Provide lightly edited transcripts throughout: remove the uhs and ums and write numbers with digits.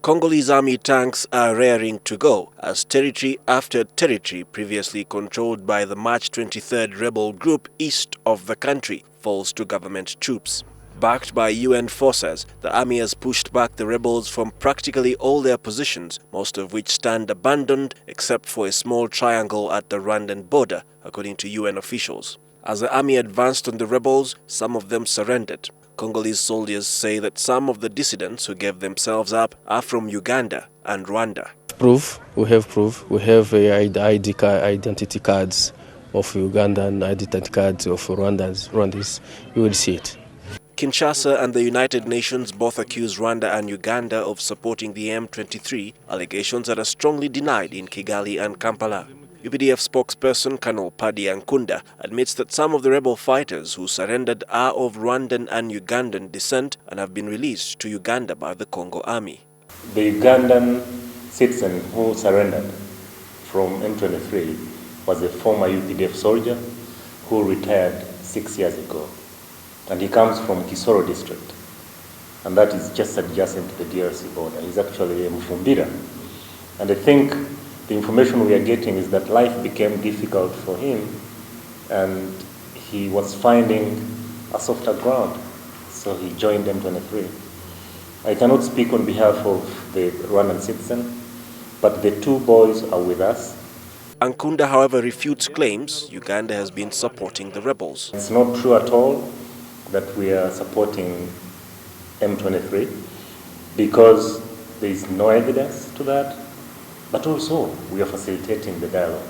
Congolese Army tanks are raring to go as territory after territory previously controlled by the March 23rd rebel group east of the country falls to government troops. Backed by UN forces, the army has pushed back the rebels from practically all their positions, most of which stand abandoned except for a small triangle at the Rwandan border, according to UN officials. As the army advanced on the rebels, some of them surrendered. Congolese soldiers say that some of the dissidents who gave themselves up are from Uganda and Rwanda. We have proof. We have identity cards of Ugandan, identity cards of Rwandans. You will see it. Kinshasa and the United Nations both accuse Rwanda and Uganda of supporting the M23, allegations that are strongly denied in Kigali and Kampala. UPDF spokesperson Colonel Paddy Ankunda admits that some of the rebel fighters who surrendered are of Rwandan and Ugandan descent and have been released to Uganda by the Congo Army. The Ugandan citizen who surrendered from M23 was a former UPDF soldier who retired 6 years ago. And he comes from Kisoro district, and that is just adjacent to the DRC border. He's actually a Mfumbira. And I think the information we are getting is that life became difficult for him and he was finding a softer ground, so he joined M23. I cannot speak on behalf of the Rwandan citizen, but the two boys are with us. Ankunda, however, refutes claims Uganda has been supporting the rebels. It's not true at all that we are supporting M23 because there is no evidence to that, but also we are facilitating the dialogue.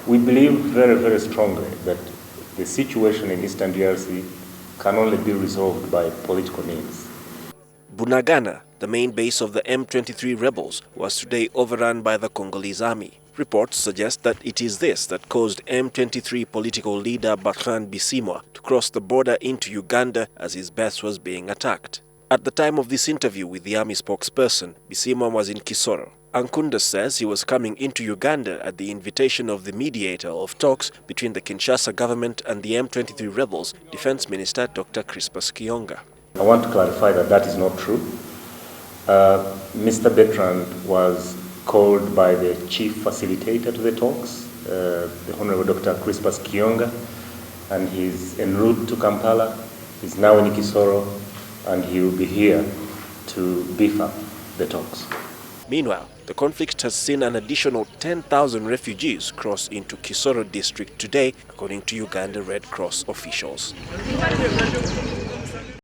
We believe very, very strongly that the situation in Eastern DRC can only be resolved by political means. Bunagana, the main base of the M23 rebels, was today overrun by the Congolese Army. Reports suggest that it is this that caused M23 political leader Bertrand Bisimwa to cross the border into Uganda as his base was being attacked. At the time of this interview with the army spokesperson, Bisimwa was in Kisoro. Ankunda says he was coming into Uganda at the invitation of the mediator of talks between the Kinshasa government and the M23 rebels, Defense Minister Dr. Crispus Kionga. I want to clarify that that is not true. Mr. Bertrand was called by the chief facilitator to the talks, the Honorable Dr. Crispus Kionga, and he's en route to Kampala. He's now in Kisoro, and he will be here to beef up the talks. Meanwhile, the conflict has seen an additional 10,000 refugees cross into Kisoro district today, according to Uganda Red Cross officials.